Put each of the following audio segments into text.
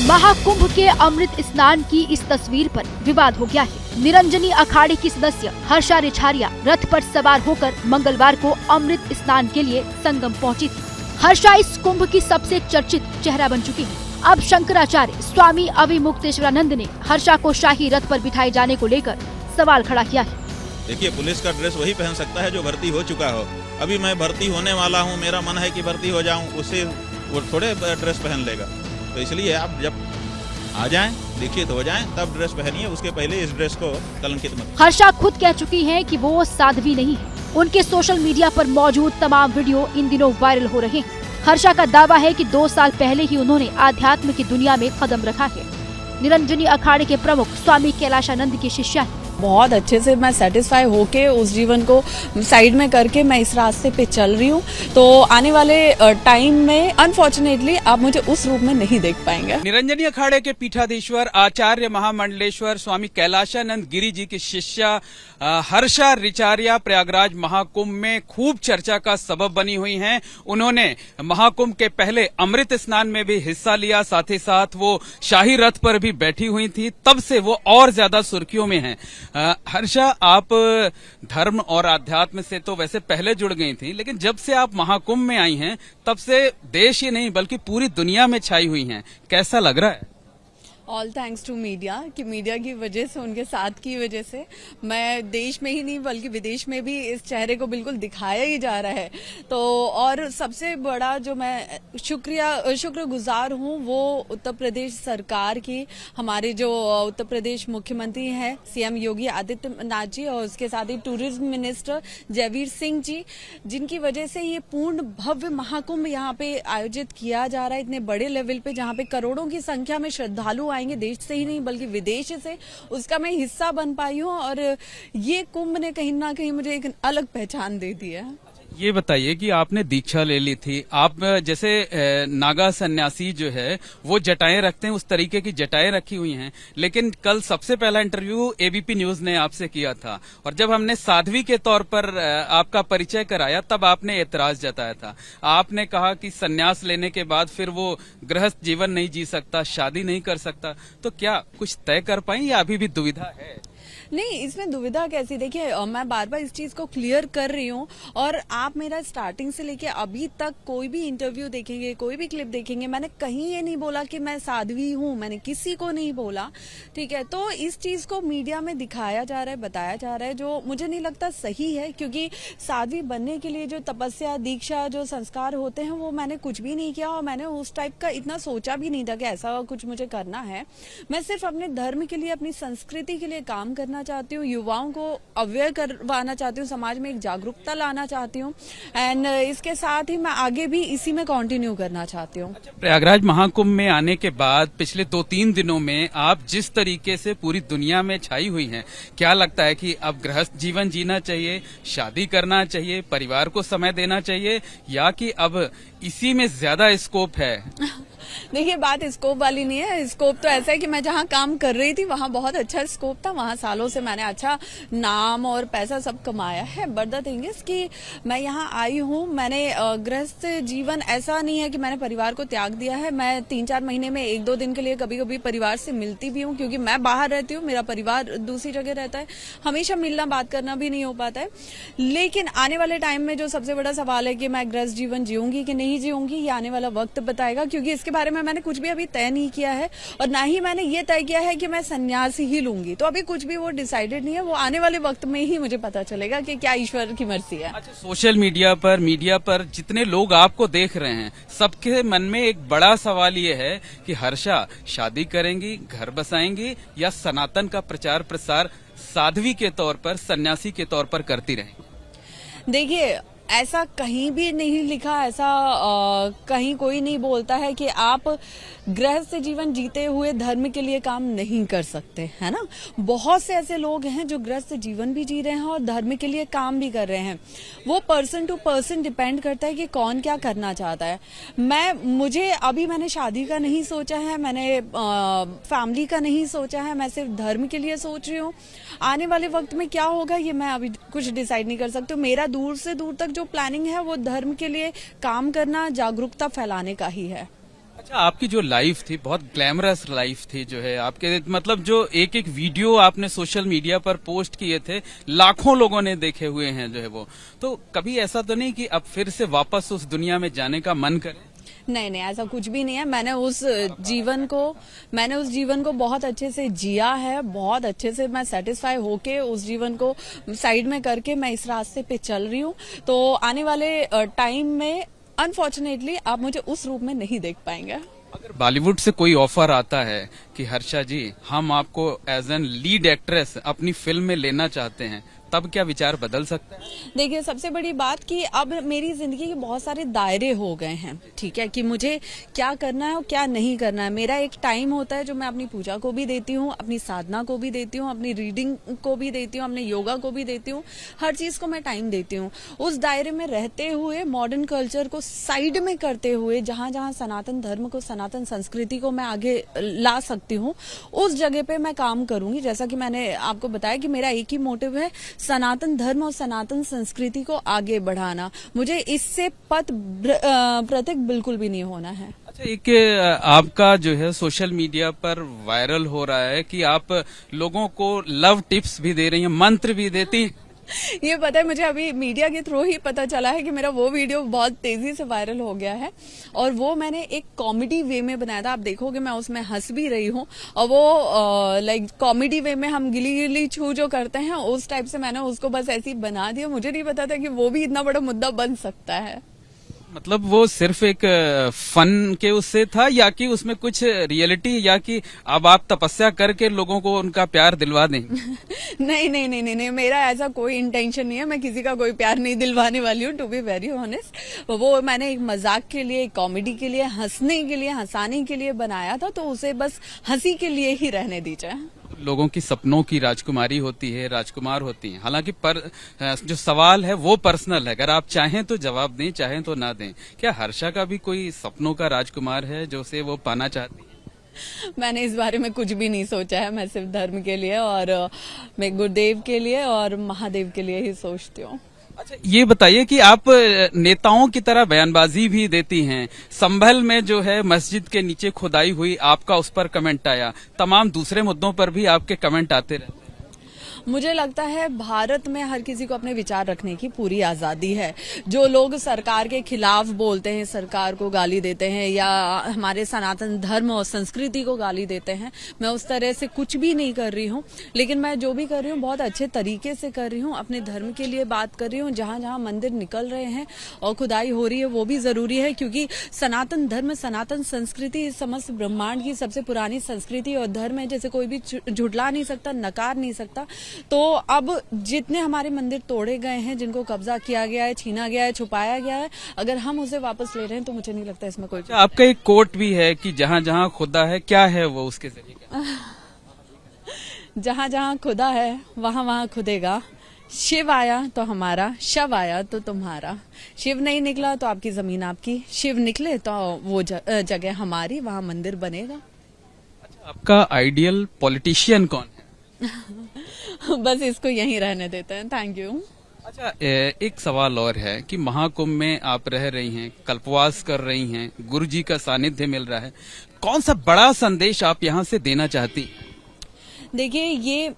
महाकुंभ के अमृत स्नान की इस तस्वीर पर विवाद हो गया है। निरंजनी अखाड़े की सदस्य हर्षा रिछारिया रथ पर सवार होकर मंगलवार को अमृत स्नान के लिए संगम पहुंची थी। हर्षा इस कुंभ की सबसे चर्चित चेहरा बन चुकी है। अब शंकराचार्य स्वामी अविमुक्तेश्वरानंद ने हर्षा को शाही रथ पर बिठाए जाने को लेकर सवाल खड़ा किया है। देखिए, पुलिस का ड्रेस वही पहन सकता है जो भर्ती हो चुका हो। अभी मैं भर्ती होने वाला हूँ, मेरा मन है कि भर्ती हो जाऊँ, उससे वो थोड़े ड्रेस पहन लेगा। तो इसलिए आप जब आ जाएं, दीक्षित हो जाएं, तब ड्रेस पहनिए, उसके पहले इस ड्रेस को कलंकित मत। हर्षा खुद कह चुकी हैं कि वो साध्वी नहीं है। उनके सोशल मीडिया पर मौजूद तमाम वीडियो इन दिनों वायरल हो रहे हैं। हर्षा का दावा है कि 2 साल पहले ही उन्होंने आध्यात्म की दुनिया में कदम रखा है। निरंजनी अखाड़े के प्रमुख स्वामी कैलाशानंद की शिष्या है। बहुत अच्छे से मैं सेटिस्फाई होके उस जीवन को साइड में करके मैं इस रास्ते पे चल रही हूँ। तो आने वाले टाइम में अनफॉर्चुनेटली आप मुझे उस रूप में नहीं देख पाएंगे। निरंजनी अखाड़े के पीठाधीश्वर आचार्य महामंडलेश्वर स्वामी कैलाशानंद गिरी जी की शिष्या हर्षा रिछारिया प्रयागराज महाकुंभ में खूब चर्चा का सबब बनी हुई हैं। उन्होंने महाकुंभ के पहले अमृत स्नान में भी हिस्सा लिया, साथ ही साथ वो शाही रथ पर भी बैठी हुई थी। तब से वो और ज्यादा सुर्खियों में हैं। हर्षा, आप धर्म और आध्यात्म से तो वैसे पहले जुड़ गई थी, लेकिन जब से आप महाकुंभ में आई हैं तब से देश ही नहीं बल्कि पूरी दुनिया में छाई हुई हैं। कैसा लग रहा है? ऑल थैंक्स टू मीडिया कि मीडिया की वजह से, उनके साथ की वजह से मैं देश में ही नहीं बल्कि विदेश में भी इस चेहरे को बिल्कुल दिखाया ही जा रहा है। तो और सबसे बड़ा जो मैं शुक्रगुजार हूँ वो उत्तर प्रदेश सरकार की, हमारे जो उत्तर प्रदेश मुख्यमंत्री हैं सीएम योगी आदित्यनाथ जी और उसके साथ ही टूरिज्म मिनिस्टर जयवीर सिंह जी, जिनकी वजह से ये पूर्ण भव्य महाकुंभ यहाँ पे आयोजित किया जा रहा है इतने बड़े लेवल पे, जहाँ पे करोड़ों की संख्या में श्रद्धालु आएंगे, देश से ही नहीं बल्कि विदेश से। उसका मैं हिस्सा बन पाई हूँ और ये कुंभ ने कहीं ना कहीं मुझे एक अलग पहचान दे दी है। ये बताइए कि आपने दीक्षा ले ली थी, आप जैसे नागा सन्यासी जो है वो जटाएं रखते हैं, उस तरीके की जटाएं रखी हुई हैं, लेकिन कल सबसे पहला इंटरव्यू एबीपी न्यूज ने आपसे किया था और जब हमने साध्वी के तौर पर आपका परिचय कराया तब आपने एतराज जताया था। आपने कहा कि सन्यास लेने के बाद फिर वो गृहस्थ जीवन नहीं जी सकता, शादी नहीं कर सकता। तो क्या कुछ तय कर पाई या अभी भी दुविधा है? नहीं, इसमें दुविधा कैसी? देखिए, मैं बार बार इस चीज को क्लियर कर रही हूँ और आप मेरा स्टार्टिंग से लेके अभी तक कोई भी इंटरव्यू देखेंगे, कोई भी क्लिप देखेंगे, मैंने कहीं ये नहीं बोला कि मैं साध्वी हूँ, मैंने किसी को नहीं बोला। ठीक है, तो इस चीज को मीडिया में दिखाया जा रहा है, बताया जा रहा है, जो मुझे नहीं लगता सही है, क्योंकि साध्वी बनने के लिए जो तपस्या, दीक्षा, जो संस्कार होते हैं वो मैंने कुछ भी नहीं किया और मैंने उस टाइप का इतना सोचा भी नहीं था कि ऐसा कुछ मुझे करना है। मैं सिर्फ अपने धर्म के लिए, अपनी संस्कृति के लिए काम करना चाहती हूँ, युवाओं को अवेयर करवाना चाहती हूँ, समाज में एक जागरूकता लाना चाहती हूँ एंड इसके साथ ही मैं आगे भी इसी में कंटिन्यू करना चाहती हूँ। प्रयागराज महाकुंभ में आने के बाद पिछले 2-3 दिनों में आप जिस तरीके से पूरी दुनिया में छाई हुई हैं, क्या लगता है कि अब गृहस्थ जीवन जीना चाहिए, शादी करना चाहिए, परिवार को समय देना चाहिए, या कि अब इसी में ज्यादा स्कोप है? देखिए, बात स्कोप वाली नहीं है। स्कोप तो ऐसा है कि मैं जहाँ काम कर रही थी वहाँ बहुत अच्छा स्कोप था, वहाँ सालों से मैंने अच्छा नाम और पैसा सब कमाया है। बट द थिंग इज कि मैं यहाँ आई हूँ, मैंने गृहस्थ जीवन ऐसा नहीं है कि मैंने परिवार को त्याग दिया है। मैं 3-4 महीने में 1-2 दिन के लिए कभी कभी परिवार से मिलती भी हूँ, क्योंकि मैं बाहर रहती हूँ, मेरा परिवार दूसरी जगह रहता है, हमेशा मिलना बात करना भी नहीं हो पाता है। लेकिन आने वाले टाइम में जो सबसे बड़ा सवाल है कि मैं गृहस्थ जीवन जीऊंगी कि नहीं जीऊंगी, ये आने वाला वक्त बताएगा, क्योंकि इसके बारे में मैंने कुछ भी अभी तय नहीं किया है और ना ही मैंने ये तय किया है कि मैं सन्यास ही लूंगी। तो अभी कुछ भी वो डिसाइडेड नहीं है, वो आने वाले वक्त में ही मुझे पता चलेगा कि क्या ईश्वर की मर्जी है। अच्छा, सोशल मीडिया पर जितने लोग आपको देख रहे हैं, सबके मन में एक बड़ा सवाल ये है कि हर्षा शादी करेंगी, घर बसाएंगी या सनातन का प्रचार प्रसार साध्वी के तौर पर, सन्यासी के तौर पर करती रहेंगी? देखिए, ऐसा कहीं भी नहीं लिखा, ऐसा कहीं कोई नहीं बोलता है कि आप गृहस्थ जीवन जीते हुए धर्म के लिए काम नहीं कर सकते, है ना। बहुत से ऐसे लोग हैं जो गृहस्थ जीवन भी जी रहे हैं और धर्म के लिए काम भी कर रहे हैं। वो पर्सन टू पर्सन डिपेंड करता है कि कौन क्या करना चाहता है। मैंने शादी का नहीं सोचा है, मैंने फैमिली का नहीं सोचा है, मैं सिर्फ धर्म के लिए सोच रही हूँ। आने वाले वक्त में क्या होगा ये मैं अभी कुछ डिसाइड नहीं कर सकती। मेरा दूर से दूर तक जो प्लानिंग है वो धर्म के लिए काम करना, जागरूकता फैलाने का ही है। अच्छा, आपकी जो लाइफ थी बहुत ग्लैमरस लाइफ थी, जो है आपके मतलब जो एक एक वीडियो आपने सोशल मीडिया पर पोस्ट किए थे, लाखों लोगों ने देखे हुए हैं जो है वो, तो कभी ऐसा तो नहीं कि अब फिर से वापस उस दुनिया में जाने का मन करे? नहीं नहीं, ऐसा कुछ भी नहीं है। मैंने उस जीवन को बहुत अच्छे से जिया है, बहुत अच्छे से मैं सेटिस्फाई होके उस जीवन को साइड में करके मैं इस रास्ते पे चल रही हूँ। तो आने वाले टाइम में अनफॉर्चुनेटली आप मुझे उस रूप में नहीं देख पाएंगे। अगर बॉलीवुड से कोई ऑफर आता है कि हर्षा जी हम आपको एज एन लीड एक्ट्रेस अपनी फिल्म में लेना चाहते हैं, तब क्या विचार बदल सकता है? देखिए, सबसे बड़ी बात कि अब मेरी जिंदगी के बहुत सारे दायरे हो गए हैं, ठीक है, कि मुझे क्या करना है और क्या नहीं करना है। मेरा एक टाइम होता है जो मैं अपनी पूजा को भी देती हूँ, अपनी साधना को भी देती हूँ, अपनी रीडिंग को भी देती हूँ, अपने योगा को भी देती हूँ, हर चीज को मैं टाइम देती हूँ। उस दायरे में रहते हुए मॉडर्न कल्चर को साइड में करते हुए जहां जहां सनातन धर्म को, सनातन संस्कृति को मैं आगे ला सकती हूँ, उस जगह पे मैं काम करूंगी। जैसा कि मैंने आपको बताया कि मेरा एक ही मोटिव है, सनातन धर्म और सनातन संस्कृति को आगे बढ़ाना। मुझे इससे पथ प्रतीक बिल्कुल भी नहीं होना है। अच्छा, एक आपका जो है सोशल मीडिया पर वायरल हो रहा है कि आप लोगों को लव टिप्स भी दे रही हैं, मंत्र भी देती हैं। ये पता है, मुझे अभी मीडिया के थ्रू ही पता चला है कि मेरा वो वीडियो बहुत तेजी से वायरल हो गया है, और वो मैंने एक कॉमेडी वे में बनाया था। आप देखोगे मैं उसमें हंस भी रही हूँ, और वो लाइक कॉमेडी वे में हम गिली गिली छू जो करते हैं उस टाइप से मैंने उसको बस ऐसे ही बना दिया। मुझे नहीं पता था कि वो भी इतना बड़ा मुद्दा बन सकता है। मतलब वो सिर्फ एक फन के उससे था, या कि उसमें कुछ रियलिटी, या कि अब आप तपस्या करके लोगों को उनका प्यार दिलवा दें? नहीं नहीं नहीं नहीं नहीं, मेरा ऐसा कोई इंटेंशन नहीं है। मैं किसी का कोई प्यार नहीं दिलवाने वाली हूँ, टू बी वेरी ऑनेस्ट। वो मैंने एक मजाक के लिए, एक कॉमेडी के लिए, हंसने के लिए, हंसाने के लिए बनाया था, तो उसे बस हंसी के लिए ही रहने दीजिए। लोगों की सपनों की राजकुमारी होती है, राजकुमार होती हैं। हालांकि जो सवाल है वो पर्सनल है, अगर आप चाहें तो जवाब दें, चाहें तो ना दें। क्या हर्षा का भी कोई सपनों का राजकुमार है जो से वो पाना चाहती है? मैंने इस बारे में कुछ भी नहीं सोचा है। मैं सिर्फ धर्म के लिए और मैं गुरुदेव के लिए और महादेव के लिए ही सोचती हूँ। अच्छा, ये बताइए कि आप नेताओं की तरह बयानबाजी भी देती हैं। संभल में जो है मस्जिद के नीचे खुदाई हुई, आपका उस पर कमेंट आया, तमाम दूसरे मुद्दों पर भी आपके कमेंट आते रहते हैं। मुझे लगता है भारत में हर किसी को अपने विचार रखने की पूरी आजादी है। जो लोग सरकार के खिलाफ बोलते हैं, सरकार को गाली देते हैं, या हमारे सनातन धर्म और संस्कृति को गाली देते हैं, मैं उस तरह से कुछ भी नहीं कर रही हूँ। लेकिन मैं जो भी कर रही हूँ बहुत अच्छे तरीके से कर रही हूँ, अपने धर्म के लिए बात कर रही हूँ। जहां जहां मंदिर निकल रहे हैं और खुदाई हो रही है वो भी जरूरी है, क्योंकि सनातन धर्म, सनातन संस्कृति समस्त ब्रह्मांड की सबसे पुरानी संस्कृति और धर्म है, जैसे कोई भी झुठला नहीं सकता, नकार नहीं सकता। तो अब जितने हमारे मंदिर तोड़े गए हैं, जिनको कब्जा किया गया है, छीना गया है, छुपाया गया है, अगर हम उसे वापस ले रहे हैं तो मुझे नहीं लगता इसमें कोई। आपका एक कोट भी है कि जहां जहां खुदा है, क्या है वो उसके जरिए? जहां जहां खुदा है वहां वहां खुदेगा। शिव आया तो हमारा, शव आया तो तुम्हारा। शिव नहीं निकला तो आपकी जमीन आपकी, शिव निकले तो वो जगह हमारी, वहां मंदिर बनेगा। अच्छा, आपका आइडियल पॉलिटिशियन कौन है? बस इसको यहीं रहने देते हैं। Thank you. अच्छा, एक सवाल और है कि महाकुंभ में आप रह रही हैं, कल्पवास कर रही हैं, गुरु जी का सानिध्य मिल रहा है, कौन सा बड़ा संदेश आप यहाँ से देना चाहती हैं? देखिए, ये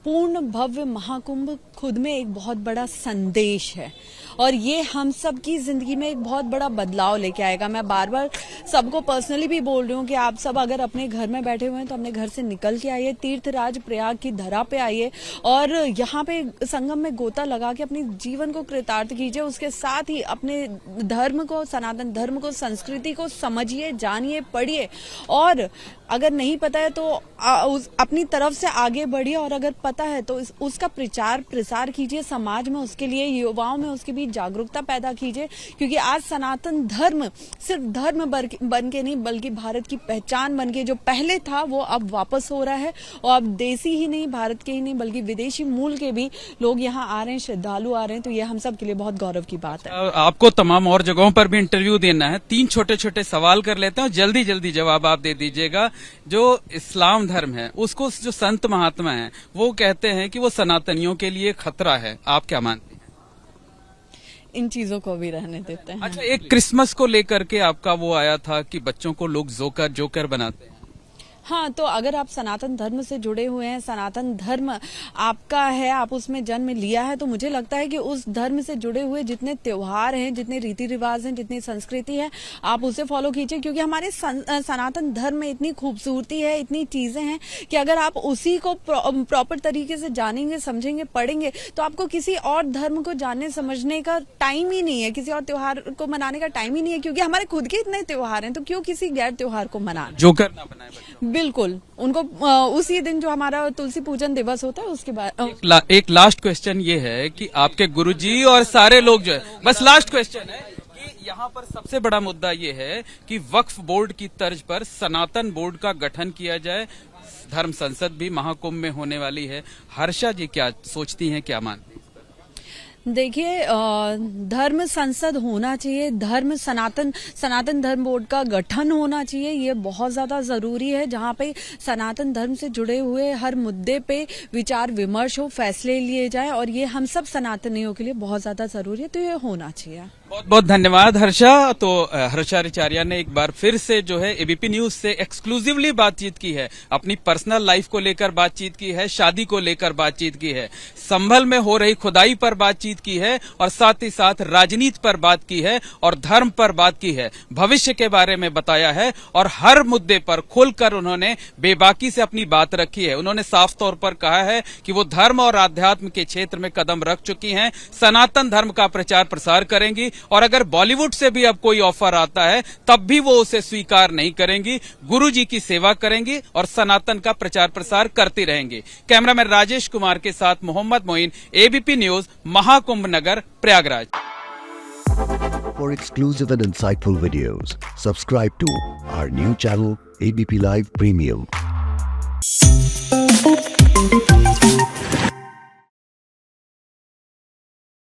पूर्ण भव्य महाकुंभ खुद में एक बहुत बड़ा संदेश है, और ये हम सब की जिंदगी में एक बहुत बड़ा बदलाव लेके आएगा। मैं बार बार सबको पर्सनली भी बोल रही हूँ कि आप सब अगर अपने घर में बैठे हुए हैं तो अपने घर से निकल के आइए, तीर्थराज प्रयाग की धरा पे आइए, और यहाँ पे संगम में गोता लगा के अपने जीवन को कृतार्थ कीजिए। उसके साथ ही अपने धर्म को, सनातन धर्म को, संस्कृति को समझिए, जानिए, पढ़िए, और अगर नहीं पता है तो अपनी तरफ से आगे बढ़िए, और अगर पता है तो उसका प्रचार प्रसार कीजिए समाज में, उसके लिए युवाओं में उसके बीच जागरूकता पैदा कीजिए। क्योंकि आज सनातन धर्म सिर्फ धर्म बन के नहीं, बल्कि भारत की पहचान बन के, जो पहले था वो अब वापस हो रहा है। और अब देसी ही नहीं, भारत के ही नहीं, बल्कि विदेशी मूल के भी लोग यहाँ आ रहे हैं, श्रद्धालु आ रहे हैं। तो ये हम सब के लिए बहुत गौरव की बात है। आपको तमाम और जगहों पर भी इंटरव्यू देना है, 3 छोटे छोटे सवाल कर लेते हैं और जल्दी जल्दी जवाब आप दे दीजिएगा। जो इस्लाम धर्म है, उसको जो संत महात्मा हैं वो कहते हैं कि वो सनातनियों के लिए खतरा है, आप क्या मानते हैं? इन चीजों को भी रहने देते हैं। अच्छा, एक क्रिसमस को लेकर के आपका वो आया था कि बच्चों को लोग जोकर बनाते हैं। हाँ, तो अगर आप सनातन धर्म से जुड़े हुए हैं, सनातन धर्म आपका है, आप उसमें जन्म लिया है, तो मुझे लगता है कि उस धर्म से जुड़े हुए जितने त्योहार हैं, जितने रीति रिवाज हैं, जितनी संस्कृति है, आप उसे फॉलो कीजिए, क्योंकि हमारे सनातन धर्म में इतनी खूबसूरती है, इतनी चीजें हैं कि अगर आप उसी को प्रॉपर तरीके से जानेंगे, समझेंगे, पढ़ेंगे, तो आपको किसी और धर्म को जानने समझने का टाइम ही नहीं है, किसी और त्योहार को मनाने का टाइम ही नहीं है, क्योंकि हमारे खुद के इतने त्योहार हैं, तो क्यों किसी गैर त्योहार को मनाना। जोकर ना बनाए बच्चों। बिल्कुल, उनको उसी दिन जो हमारा तुलसी पूजन दिवस होता है उसके बाद एक लास्ट क्वेश्चन ये है कि आपके गुरुजी और सारे लोग जो है, बस लास्ट क्वेश्चन है कि यहाँ पर सबसे बड़ा मुद्दा ये है कि वक्फ बोर्ड की तर्ज पर सनातन बोर्ड का गठन किया जाए। धर्म संसद भी महाकुंभ में होने वाली है। हर्षा जी क्या सोचती हैं, क्या मानती हैं? देखिए, धर्म संसद होना चाहिए, धर्म सनातन धर्म बोर्ड का गठन होना चाहिए, ये बहुत ज्यादा जरूरी है, जहाँ पे सनातन धर्म से जुड़े हुए हर मुद्दे पे विचार विमर्श हो, फैसले लिए जाए, और ये हम सब सनातनियों के लिए बहुत ज्यादा जरूरी है, तो ये होना चाहिए। बहुत बहुत धन्यवाद हर्षा। तो हर्षा रिचारिया ने एक बार फिर से जो है एबीपी न्यूज से एक्सक्लूसिवली बातचीत की है, अपनी पर्सनल लाइफ को लेकर बातचीत की है, शादी को लेकर बातचीत की है, संभल में हो रही खुदाई पर बातचीत की है, और साथ ही साथ राजनीति पर बात की है, और धर्म पर बात की है, भविष्य के बारे में बताया है, और हर मुद्दे पर खुलकर उन्होंने बेबाकी से अपनी बात रखी है। उन्होंने साफ तौर पर कहा है कि वो धर्म और आध्यात्म के क्षेत्र में कदम रख चुकी हैं, सनातन धर्म का प्रचार प्रसार करेंगी, और अगर बॉलीवुड से भी अब कोई ऑफर आता है तब भी वो उसे स्वीकार नहीं करेंगी। गुरुजी की सेवा करेंगी और सनातन का प्रचार प्रसार करती रहेंगी। कैमरामैन राजेश कुमार के साथ Mohammad Moin, ABP news, Mahakumbh Nagar, Prayagraj. For exclusive and insightful videos, subscribe to our new channel ABP Live Premium.